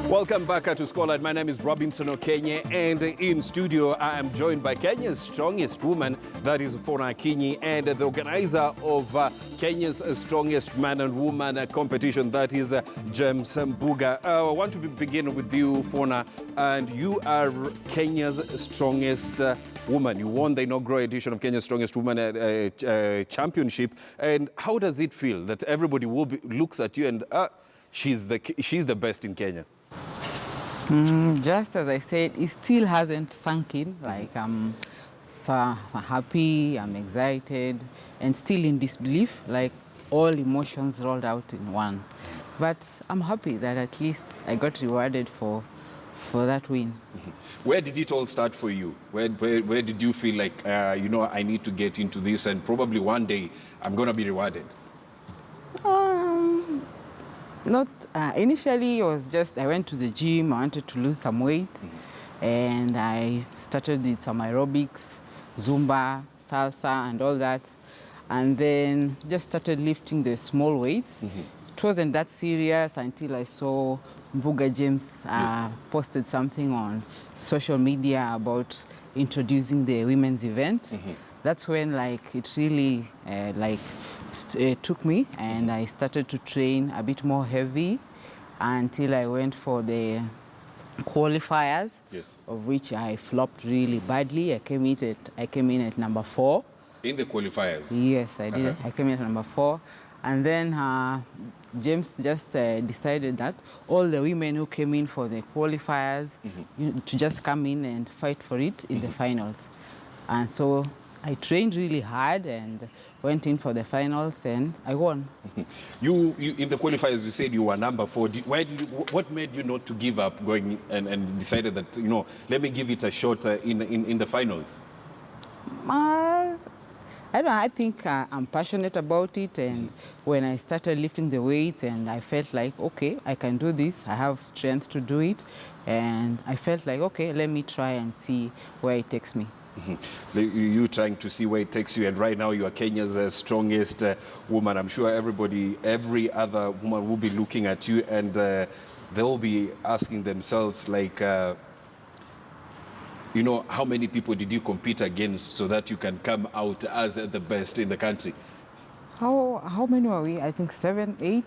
Welcome back to Scoreline. My name is Robinson Okenye, and in studio I am joined by Kenya's strongest woman, that is Fona Akinyi, and the organizer of Kenya's strongest man and woman competition, that is James Mbuga. I want to begin with you, Fona, and you are Kenya's strongest woman. You won the inaugural edition of Kenya's Strongest Woman Championship. And how does it feel that everybody looks at you and she's the best in Kenya? Just as I said, it still hasn't sunk in. Like I'm so happy, I'm excited, and still in disbelief, like all emotions rolled out in one. But I'm happy that at least I got rewarded for that win. Where did it all start for you? Where did you feel like, I need to get into this and probably one day I'm going to be rewarded? Not initially, it was just I went to the gym, I wanted to lose some weight, and I started with some aerobics, Zumba, salsa, and all that. And then just started lifting the small weights. It wasn't that serious until I saw Mbuga James posted something on social media about introducing the women's event. That's when it really took me, and I started to train a bit more heavy until I went for the qualifiers, of which I flopped really badly. I came in at number 4. In the qualifiers? Yes, I did. I came in at number 4. And then James just decided that all the women who came in for the qualifiers to just come in and fight for it in the finals. And so I trained really hard and went in for the finals, and I won. You in the qualifiers, you said you were number 4. What made you not to give up going and decided that, let me give it a shot in the finals? I don't know, I think I'm passionate about it, and when I started lifting the weights and I felt like, okay, I can do this, I have strength to do it, and I felt like, okay, let me try and see where it takes me. You trying to see where it takes you, and right now you are Kenya's strongest woman. I'm sure every other woman will be looking at you, and they'll be asking themselves, like, how many people did you compete against so that you can come out as the best in the country? How many were we? I think 7, 8.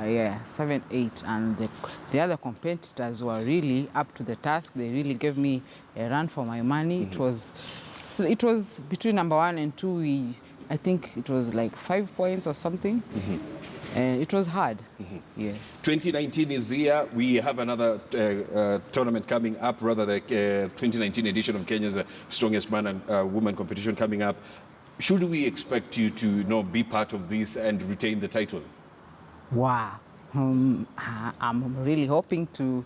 Yeah, 7, 8. And the other competitors were really up to the task. They really gave me a run for my money. It was between number 1 and 2. I think it was like 5 points or something. It was hard. Yeah. 2019 is here. We have another tournament coming up, rather the 2019 edition of Kenya's Strongest Man and Woman competition coming up. Should we expect you to be part of this and retain the title? Wow. I'm really hoping to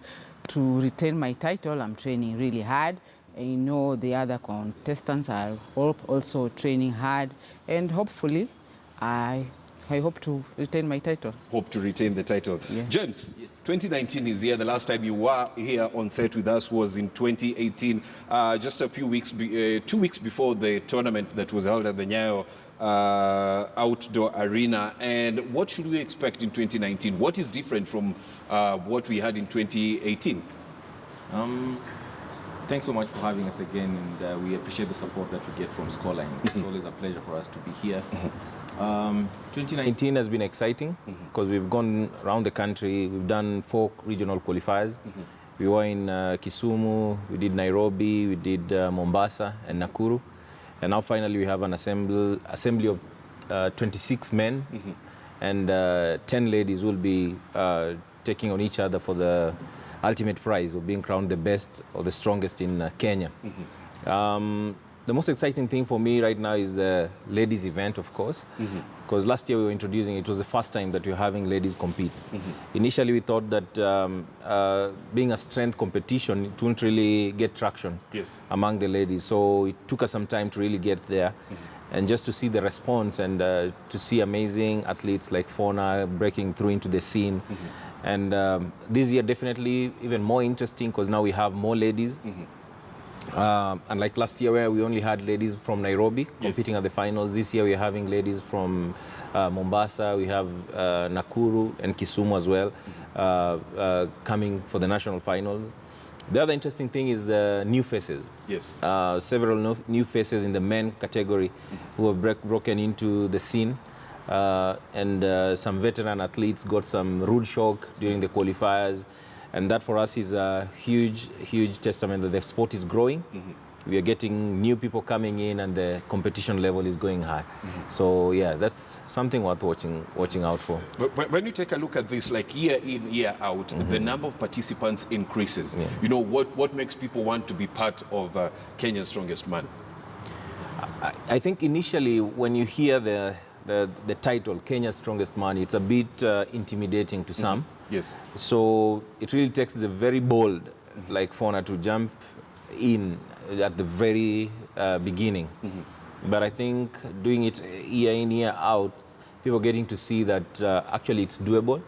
retain my title. I'm training really hard. The other contestants are also training hard, and hopefully I hope to retain my title. Hope to retain the title. Yeah. James, 2019 is here. The last time you were here on set with us was in 2018, just a few weeks, 2 weeks before the tournament that was held at the Nyayo outdoor arena. And what should we expect in 2019? What is different from what we had in 2018? Thanks so much for having us again, and we appreciate the support that we get from Scoreline. It's always a pleasure for us to be here. 2019 has been exciting because we've gone around the country. We've done 4 regional qualifiers. We were in Kisumu, we did Nairobi, we did Mombasa and Nakuru. And now finally we have an assembly of 26 men and 10 ladies will be taking on each other for the ultimate prize of being crowned the best or the strongest in Kenya. The most exciting thing for me right now is the ladies event, of course, because last year we were introducing, it was the first time that we were having ladies compete. Initially we thought that being a strength competition, it wouldn't really get traction among the ladies. So it took us some time to really get there. And just to see the response and to see amazing athletes like Fona breaking through into the scene. And this year definitely even more interesting because now we have more ladies. Unlike last year where we only had ladies from Nairobi competing at the finals, this year we're having ladies from Mombasa, we have Nakuru and Kisumu as well coming for the national finals. The other interesting thing is the new faces. Yes. Several new faces in the men category who have broken into the scene. And some veteran athletes got some rude shock during the qualifiers. And that for us is a huge, huge testament that the sport is growing. We are getting new people coming in and the competition level is going high. So yeah, that's something worth watching out for. But when you take a look at this, like year in, year out, the number of participants increases. You know, what makes people want to be part of Kenya's Strongest Man? I think initially when you hear the title, Kenya's Strongest Man, it's a bit intimidating to some. Yes. So it really takes the very bold, like Fona, to jump in at the very beginning. But I think doing it year in, year out, people getting to see that actually it's doable.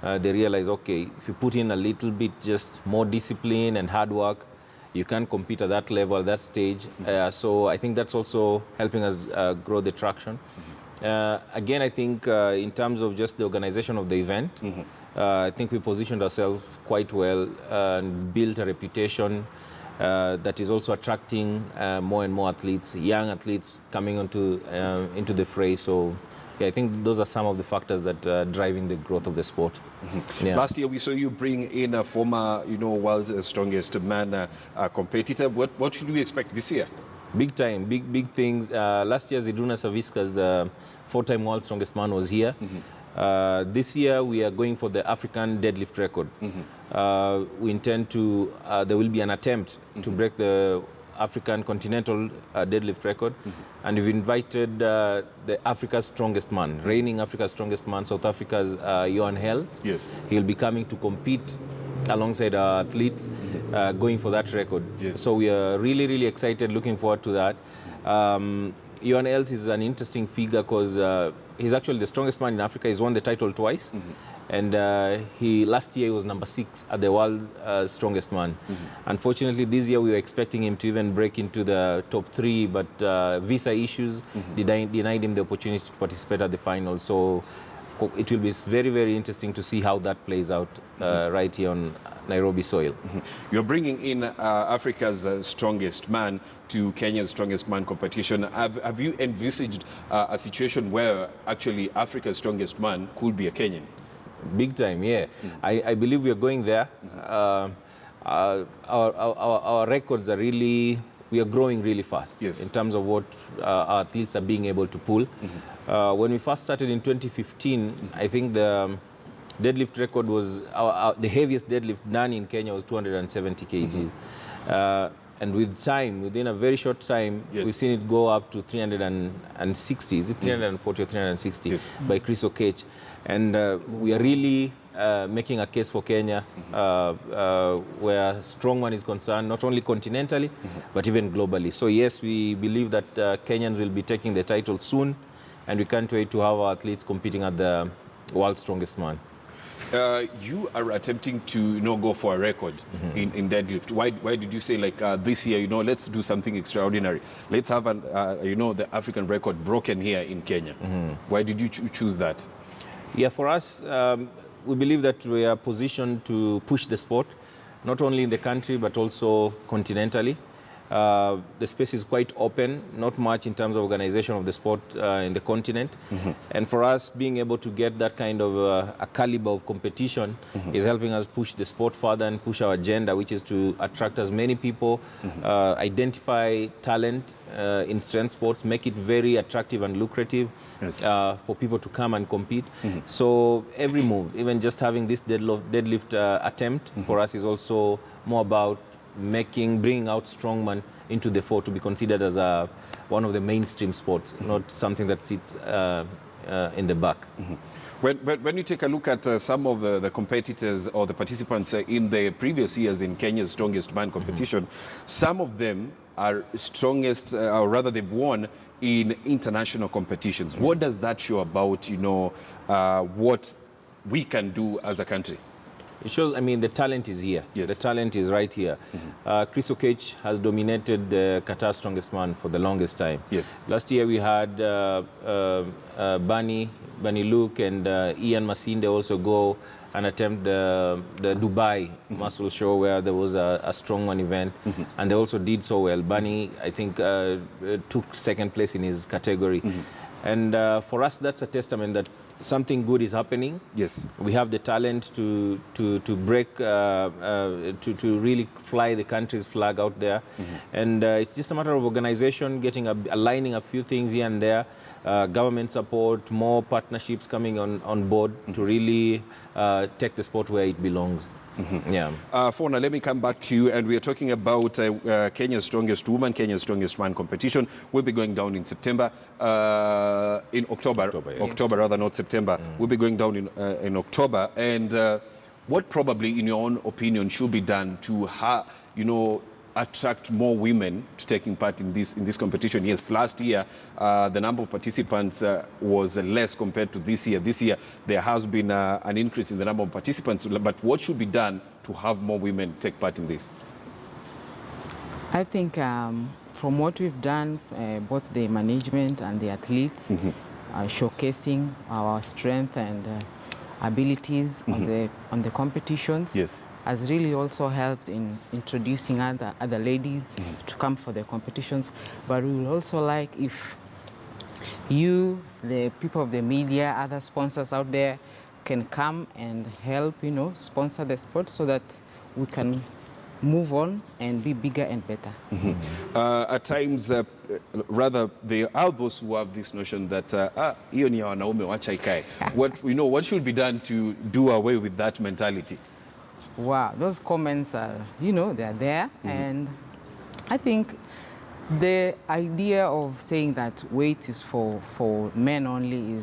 They realize, okay, if you put in a little bit just more discipline and hard work, you can compete at that level, that stage. So I think that's also helping us grow the traction. Again, I think in terms of just the organization of the event, I think we positioned ourselves quite well and built a reputation that is also attracting more and more athletes, young athletes coming into the fray. So yeah, I think those are some of the factors that are driving the growth of the sport. Last year we saw you bring in a former, world's strongest man competitor. What should we expect this year? Big time, big things. Last year, Zidruna Savickas, the 4-time world's strongest man, was here. This year, we are going for the African deadlift record. We intend to, there will be an attempt to break the African continental deadlift record. And we've invited the Africa's strongest man, reigning Africa's strongest man, South Africa's Johan Heltz. Yes. He'll be coming to compete alongside our athletes going for that record. Yes. So we are really, really excited, looking forward to that. Johan Heltz is an interesting figure because he's actually the strongest man in Africa. He's won the title twice. And last year he was number 6 at the world strongest man. Unfortunately, this year we were expecting him to even break into the top 3, but visa issues denied him the opportunity to participate at the finals. So it will be very, very interesting to see how that plays out right here on Nairobi soil. You're bringing in Africa's strongest man to Kenya's strongest man competition. Have you envisaged a situation where actually Africa's strongest man could be a Kenyan? Big time, yeah. I believe we are going there. Our records are really, we are growing really fast in terms of what our athletes are being able to pull. When we first started in 2015, I think the deadlift record was, the heaviest deadlift done in Kenya was 270 kg. And with time, within a very short time, we've seen it go up to 360. Is it 340 or 360 by Chris Okech? And we are really making a case for Kenya where strongman is concerned, not only continentally, but even globally. So yes, we believe that Kenyans will be taking the title soon, and we can't wait to have our athletes competing at the world's strongest man. You are attempting to go for a record in deadlift. Why did you say like this year, let's do something extraordinary? Let's have an, the African record broken here in Kenya. Why did you choose that? Yeah, for us, we believe that we are positioned to push the sport, not only in the country, but also continentally. The space is quite open, not much in terms of organization of the sport in the continent. And for us, being able to get that kind of a caliber of competition is helping us push the sport further and push our agenda, which is to attract as many people, identify talent in strength sports, make it very attractive and lucrative for people to come and compete. So every move, even just having this deadlift attempt for us is also more about bringing out strongman into the fore to be considered as one of the mainstream sports, not something that sits in the back. When you take a look at some of the competitors or the participants in the previous years in Kenya's Strongest Man competition, some of them are strongest, or rather they've won in international competitions. What does that show about, what we can do as a country? It shows, I mean, the talent is here. Yes. The talent is right here. Chris Okech has dominated the Qatar Strongest Man for the longest time. Yes. Last year we had Bunny Luke and Ian Masinde also go and attempt the Dubai muscle show where there was a strongman event, and they also did so well. Bunny, I think, took second place in his category. And for us, that's a testament that something good is happening. Yes. We have the talent to break, to really fly the country's flag out there. And it's just a matter of organization, aligning a few things here and there, government support, more partnerships coming on board to really take the sport where it belongs. Yeah. Fona, let me come back to you, and we are talking about Kenya's Strongest Woman, Kenya's Strongest Man competition. Will be going down in September, in October, yeah. October rather, not September. We'll be going down in October, and what probably, in your own opinion, should be done to, attract more women to taking part in this competition? Yes, last year the number of participants was less compared to this year. This year there has been an increase in the number of participants, but what should be done to have more women take part in this? I think from what we've done, both the management and the athletes, showcasing our strength and abilities on the competitions. Yes. Has really also helped in introducing other ladies to come for the competitions. But we would also like if you, the people of the media, other sponsors out there can come and help, sponsor the sport so that we can move on and be bigger and better. At times, rather, there are those who have this notion that hiyo ni ya wanaume, wacha ikae. What should be done to do away with that mentality? Wow, those comments are, they're there. And I think the idea of saying that weight is for men only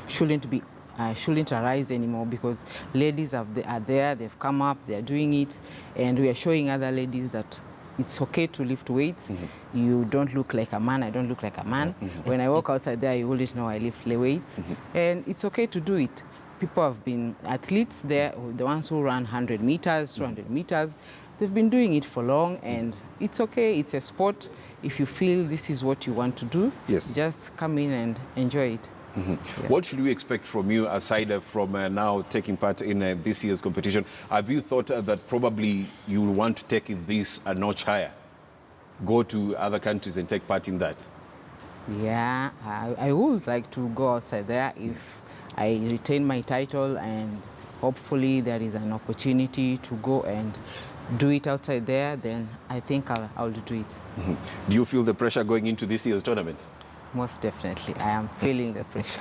shouldn't arise anymore, because ladies are there, they've come up, they're doing it, and we are showing other ladies that it's okay to lift weights. You don't look like a man, I don't look like a man. When I walk outside there, you wouldn't know I lift weights. And it's okay to do it. People have been athletes there, the ones who run 100 meters, 200 meters. They've been doing it for long, and it's okay. It's a sport. If you feel this is what you want to do, yes, just come in and enjoy it. Yeah. What should we expect from you aside from now taking part in this year's competition? Have you thought that probably you will want to take this a notch higher? Go to other countries and take part in that? Yeah, I would like to go outside there if I retain my title, and hopefully there is an opportunity to go and do it outside there, then I think I'll do it. Do you feel the pressure going into this year's tournament? Most definitely, I am feeling the pressure.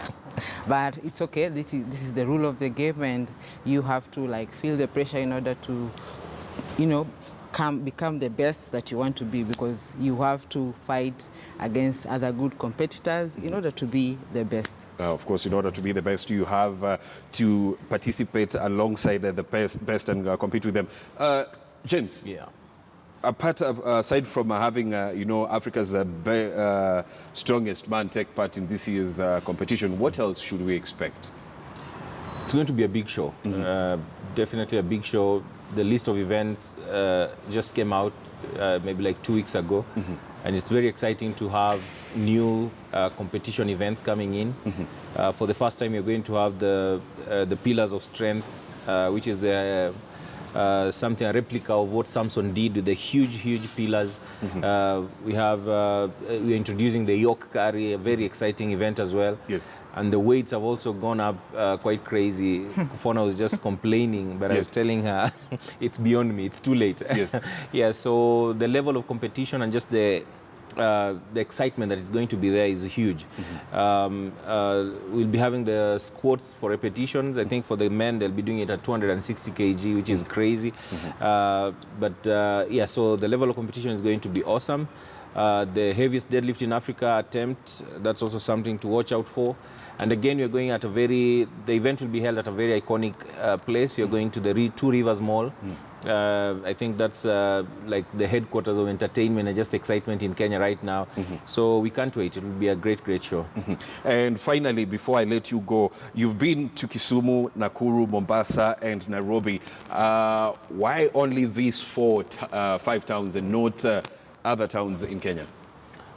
But it's okay, this is the rule of the game, and you have to feel the pressure in order to, become the best that you want to be, because you have to fight against other good competitors in order to be the best. Of course, in order to be the best, you have to participate alongside the best and compete with them. James, yeah. Aside from having, Africa's strongest man take part in this year's competition, what else should we expect? It's going to be a big show. Definitely a big show. The list of events just came out maybe 2 weeks ago, and it's very exciting to have new competition events coming in. For the first time, you're going to have the Pillars of Strength, which is something, a replica of what Samson did with the huge pillars. We're introducing the yoke carry, a very exciting event as well. Yes. And the weights have also gone up quite crazy. Fona was just complaining, but yes, I was telling her, it's beyond me, it's too late. Yes. Yeah, so the level of competition and just the excitement that is going to be there is huge. We'll be having the squats for repetitions. I think for the men, they'll be doing it at 260 kg, which is crazy. Yeah, so the level of competition is going to be awesome. The heaviest deadlift in Africa attempt, that's also something to watch out for. And again, we're going at the event will be held at a very iconic place. We're going to the Two Rivers Mall I think that's like the headquarters of entertainment and just excitement in Kenya right now. So we can't wait. It will be a great, great show. And finally, before I let you go, you've been to Kisumu, Nakuru, Mombasa, and Nairobi. Why only these five towns and not other towns in Kenya?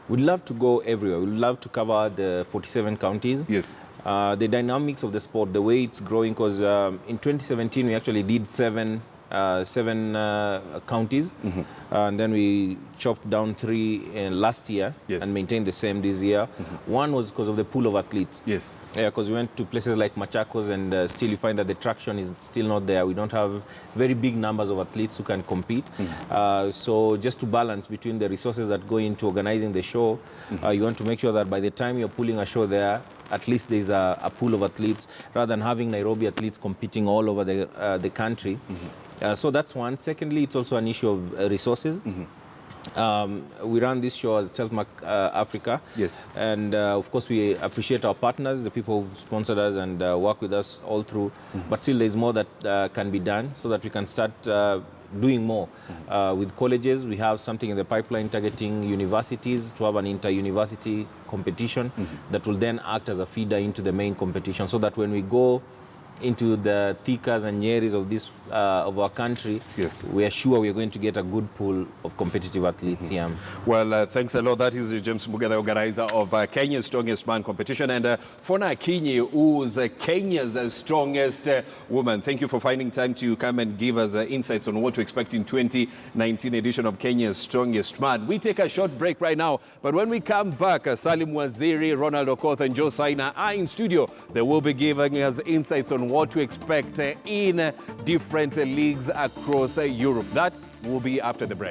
We'd love to go everywhere. We'd love to cover the 47 counties. Yes. The dynamics of the sport, the way it's growing, because in 2017 we actually did seven counties, and then we chopped down 3 last year. Yes. And maintained the same this year. One was because of the pool of athletes. Yes. Yeah, because we went to places like Machakos, and still you find that the traction is still not there. We don't have very big numbers of athletes who can compete. So just to balance between the resources that go into organizing the show, you want to make sure that by the time you're pulling a show there, at least there's a pool of athletes, rather than having Nairobi athletes competing all over the country. So that's one. Secondly, it's also an issue of resources. We run this show as Telmark Africa. Yes. And of course, we appreciate our partners, the people who've sponsored us and work with us all through. But still, there's more that can be done so that we can start doing more. With colleges, we have something in the pipeline targeting universities to have an inter-university competition that will then act as a feeder into the main competition, so that when we go into the Thikas and Nyeris of this of our country, yes, we are sure we are going to get a good pool of competitive athletes here. Well, thanks a lot. That is James Muga, the organizer of Kenya's Strongest Man competition, and Fona Akinyi, who's Kenya's strongest woman. Thank you for finding time to come and give us insights on what to expect in 2019 edition of Kenya's Strongest Man. We take a short break right now, but when we come back, Salim Waziri, Ronald Okoth, and Joe Saina are in studio. They will be giving us insights on what to expect in different leagues across Europe. That will be after the break.